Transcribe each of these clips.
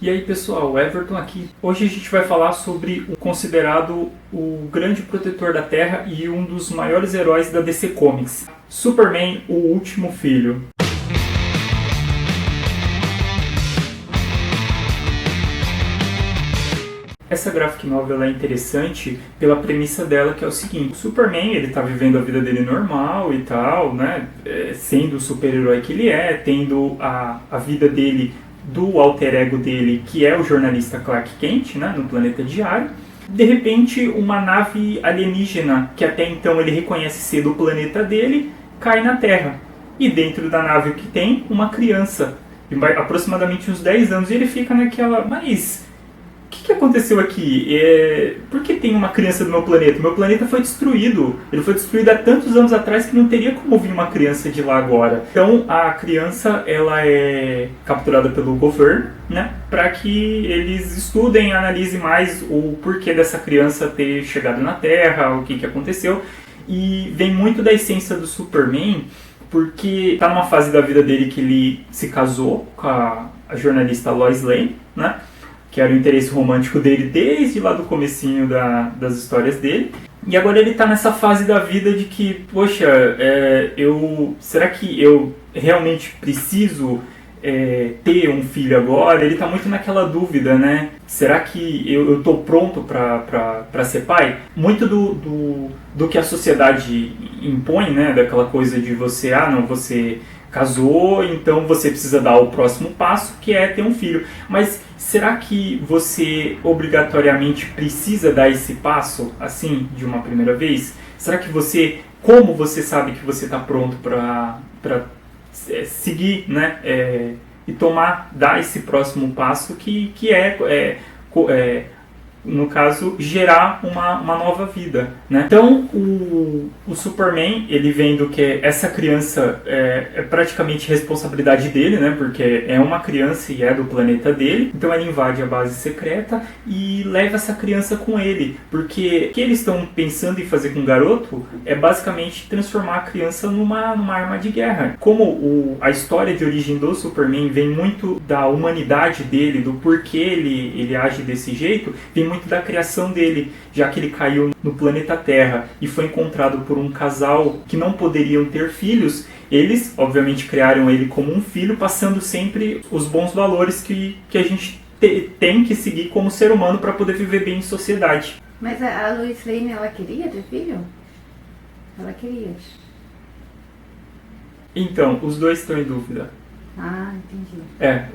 E aí pessoal, Everton aqui. Hoje a gente vai falar sobre o considerado o grande protetor da Terra e um dos maiores heróis da DC Comics, Superman, o Último Filho. Essa graphic novel é interessante pela premissa dela, que é o seguinte: o Superman, ele tá vivendo a vida dele normal e tal, né, sendo o super-herói que ele é, tendo a vida dele do alter ego dele, que é o jornalista Clark Kent, né, no Planeta Diário. De repente, uma nave alienígena, que até então ele reconhece ser do planeta dele, cai na Terra. E dentro da nave o que tem? Uma criança, de aproximadamente uns 10 anos, e ele fica naquela... Mas o que aconteceu aqui? Por que tem uma criança no meu planeta? Meu planeta foi destruído. Ele foi destruído há tantos anos atrás que não teria como vir uma criança de lá agora. Então a criança, ela é capturada pelo governo, né, para que eles estudem e analisem mais o porquê dessa criança ter chegado na Terra, o que aconteceu. E vem muito da essência do Superman, porque está numa fase da vida dele que ele se casou com a jornalista Lois Lane, né, que era o interesse romântico dele desde lá do comecinho das histórias dele. E agora ele está nessa fase da vida de que, poxa, será que eu realmente preciso ter um filho agora? Ele está muito naquela dúvida, né? Será que eu estou pronto para ser pai? Muito do que a sociedade impõe, né? Daquela coisa de você, você casou, então você precisa dar o próximo passo, que é ter um filho. Mas será que você obrigatoriamente precisa dar esse passo, assim, de uma primeira vez? Será que como você sabe que você está pronto para seguir, né, e dar esse próximo passo que no caso, gerar uma nova vida, né? Então, o Superman, ele vendo que essa criança é praticamente responsabilidade dele, né? Porque é uma criança e é do planeta dele. Então, ele invade a base secreta e leva essa criança com ele. Porque o que eles estão pensando em fazer com o garoto é basicamente transformar a criança numa arma de guerra. Como a história de origem do Superman vem muito da humanidade dele, do porquê ele age desse jeito, vem muito da criação dele, já que ele caiu no planeta Terra e foi encontrado por um casal que não poderiam ter filhos. Eles, obviamente, criaram ele como um filho, passando sempre os bons valores que a gente tem que seguir como ser humano para poder viver bem em sociedade. Mas a Lois Lane, ela queria ter filho? Ela queria. Então, os dois estão em dúvida. Ah, entendi.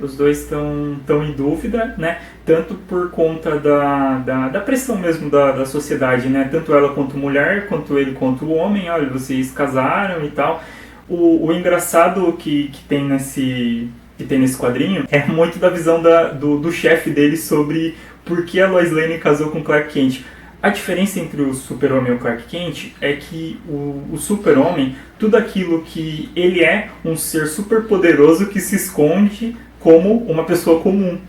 Os dois estão em dúvida, né? Tanto por conta da pressão mesmo da sociedade, né? Tanto ela quanto mulher, quanto ele quanto o homem. Olha, vocês casaram e tal. O engraçado que tem nesse quadrinho é muito da visão do chefe dele sobre por que a Lois Lane casou com Clark Kent. A diferença entre o Super-Homem e o Clark Kent é que o Super-Homem, tudo aquilo que ele é, um ser super poderoso que se esconde como uma pessoa comum.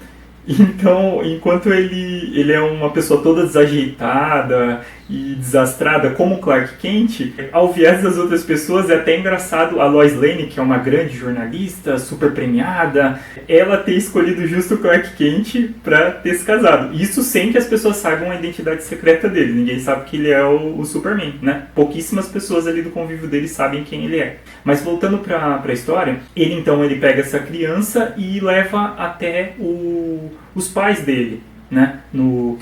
Então, enquanto ele é uma pessoa toda desajeitada e desastrada como o Clark Kent, ao viés das outras pessoas é até engraçado a Lois Lane, que é uma grande jornalista, super premiada, ela ter escolhido justo o Clark Kent para ter se casado. Isso sem que as pessoas saibam a identidade secreta dele. Ninguém sabe que ele é o Superman, né? Pouquíssimas pessoas ali do convívio dele sabem quem ele é. Mas voltando para a história, ele pega essa criança e leva até os pais dele, né?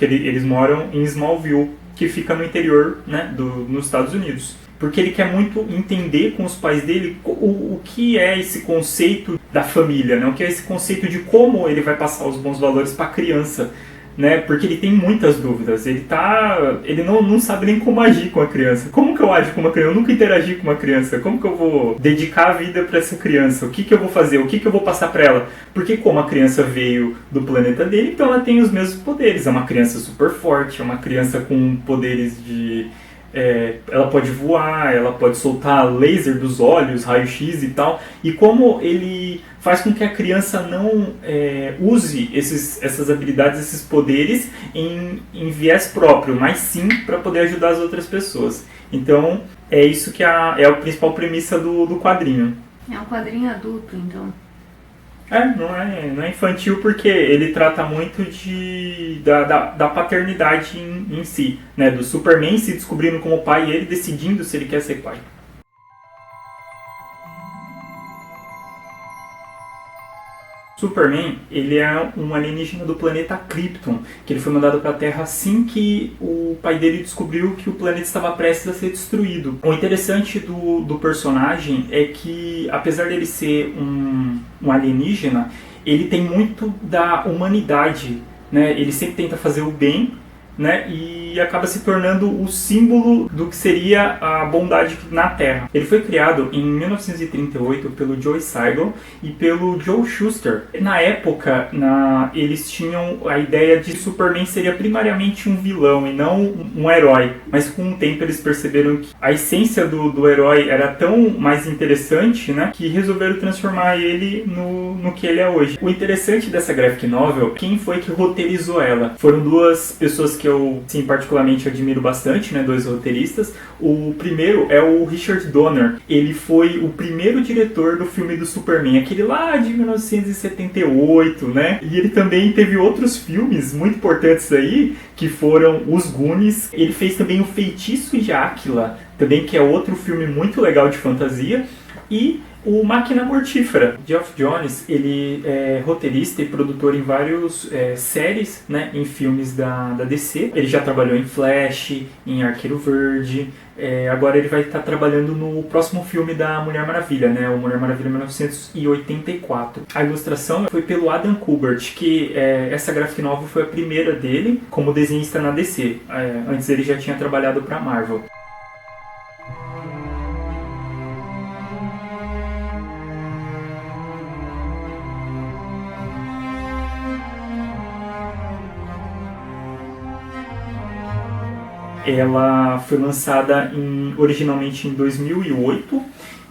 Eles moram em Smallville, que fica no interior, né, nos Estados Unidos. Porque ele quer muito entender com os pais dele o que é esse conceito da família, né? O que é esse conceito de como ele vai passar os bons valores para a criança, né? Porque ele tem muitas dúvidas. Ele não sabe nem como agir com a criança. Como que eu ajo com uma criança? Eu nunca interagi com uma criança. Como que eu vou dedicar a vida para essa criança? O que eu vou fazer? O que eu vou passar para ela? Porque como a criança veio do planeta dele, então ela tem os mesmos poderes. É uma criança super forte, é uma criança com poderes de... ela pode voar, ela pode soltar laser dos olhos, raio-x e tal. E como ele faz com que a criança não use essas habilidades, esses poderes em viés próprio, mas sim para poder ajudar as outras pessoas. Então, é isso que é a principal premissa do quadrinho. É um quadrinho adulto, então. Não é infantil porque ele trata muito da paternidade em si, né? Do Superman se descobrindo como pai e ele decidindo se ele quer ser pai. Superman, ele é um alienígena do planeta Krypton, que ele foi mandado para a Terra assim que o pai dele descobriu que o planeta estava prestes a ser destruído. O interessante do personagem é que, apesar dele ser um alienígena, ele tem muito da humanidade, né? Ele sempre tenta fazer o bem, né? E acaba se tornando o símbolo do que seria a bondade na Terra. Ele foi criado em 1938 pelo Joe Siegel e pelo Joe Shuster. Na época, eles tinham a ideia de que Superman seria primariamente um vilão e não um herói. Mas com o tempo eles perceberam que a essência do herói era tão mais interessante, né, que resolveram transformar ele no que ele é hoje. O interessante dessa graphic novel, quem foi que roteirizou ela? Foram duas pessoas que eu, sim, particularmente admiro bastante, né, dois roteiristas. O primeiro é o Richard Donner. Ele foi o primeiro diretor do filme do Superman, aquele lá de 1978, né? E ele também teve outros filmes muito importantes aí, que foram Os Goonies. Ele fez também O Feitiço de Áquila, também, que é outro filme muito legal de fantasia. E o Máquina Mortífera. Geoff Johns, ele é roteirista e produtor em várias séries, né, em filmes da DC. Ele já trabalhou em Flash, em Arqueiro Verde. Agora ele vai estar trabalhando no próximo filme da Mulher Maravilha, né, o Mulher Maravilha 1984. A ilustração foi pelo Adam Kubert, que essa graphic novel foi a primeira dele como desenhista na DC. Antes ele já tinha trabalhado para Marvel. Ela foi lançada originalmente em 2008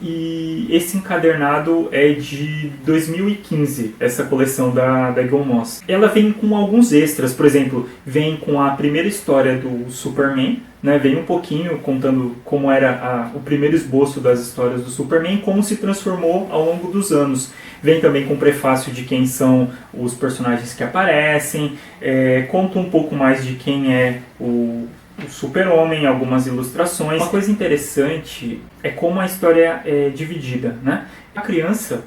e esse encadernado é de 2015, essa coleção da Eagle Moss. Ela vem com alguns extras, por exemplo, vem com a primeira história do Superman, né? Vem um pouquinho contando como era o primeiro esboço das histórias do Superman e como se transformou ao longo dos anos. Vem também com o prefácio de quem são os personagens que aparecem, conta um pouco mais de quem é o Super-Homem, algumas ilustrações. Uma coisa interessante é como a história é dividida, né? A criança,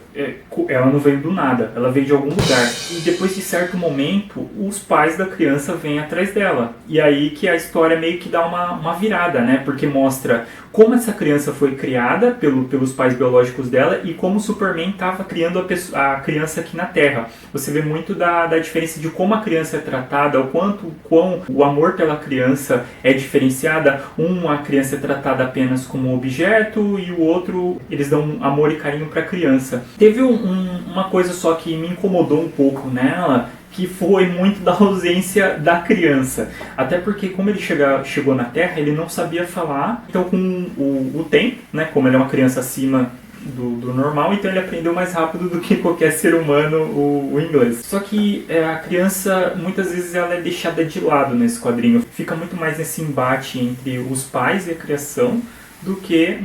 ela não veio do nada, ela veio de algum lugar. E depois de certo momento, os pais da criança vêm atrás dela. E aí que a história meio que dá uma virada, né? Porque mostra como essa criança foi criada pelos pais biológicos dela e como o Superman estava criando a criança aqui na Terra. Você vê muito da diferença de como a criança é tratada, quão o amor pela criança é diferenciada. A criança é tratada apenas como um objeto e o outro, eles dão amor e carinho para a criança. Teve uma coisa só que me incomodou um pouco nela, que foi muito da ausência da criança. Até porque, como ele chegou na Terra, ele não sabia falar. Então, com o tempo, né, como ele é uma criança acima do normal, então ele aprendeu mais rápido do que qualquer ser humano o inglês. Só que a criança, muitas vezes, ela é deixada de lado nesse quadrinho. Fica muito mais nesse embate entre os pais e a criação do que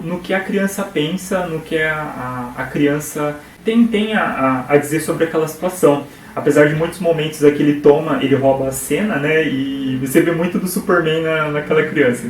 no que a criança pensa, no que a criança tem a dizer sobre aquela situação. Apesar de muitos momentos que ele rouba a cena, né, e você vê muito do Superman naquela criança.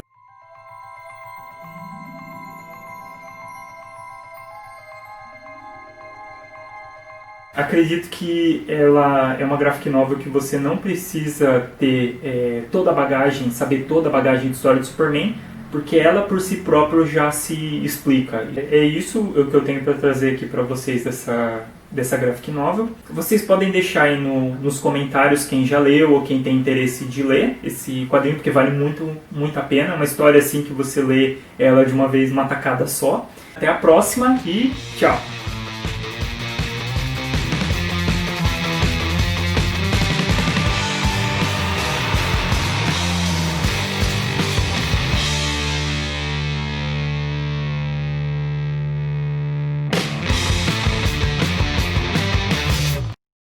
Acredito que ela é uma graphic novel que você não precisa ter toda a bagagem, saber toda a bagagem de história do Superman, porque ela por si própria já se explica. É isso o que eu tenho para trazer aqui para vocês dessa graphic novel. Vocês podem deixar aí nos comentários quem já leu ou quem tem interesse de ler esse quadrinho, porque vale muito, muito a pena. Uma história assim que você lê ela de uma vez, uma tacada só. Até a próxima e tchau!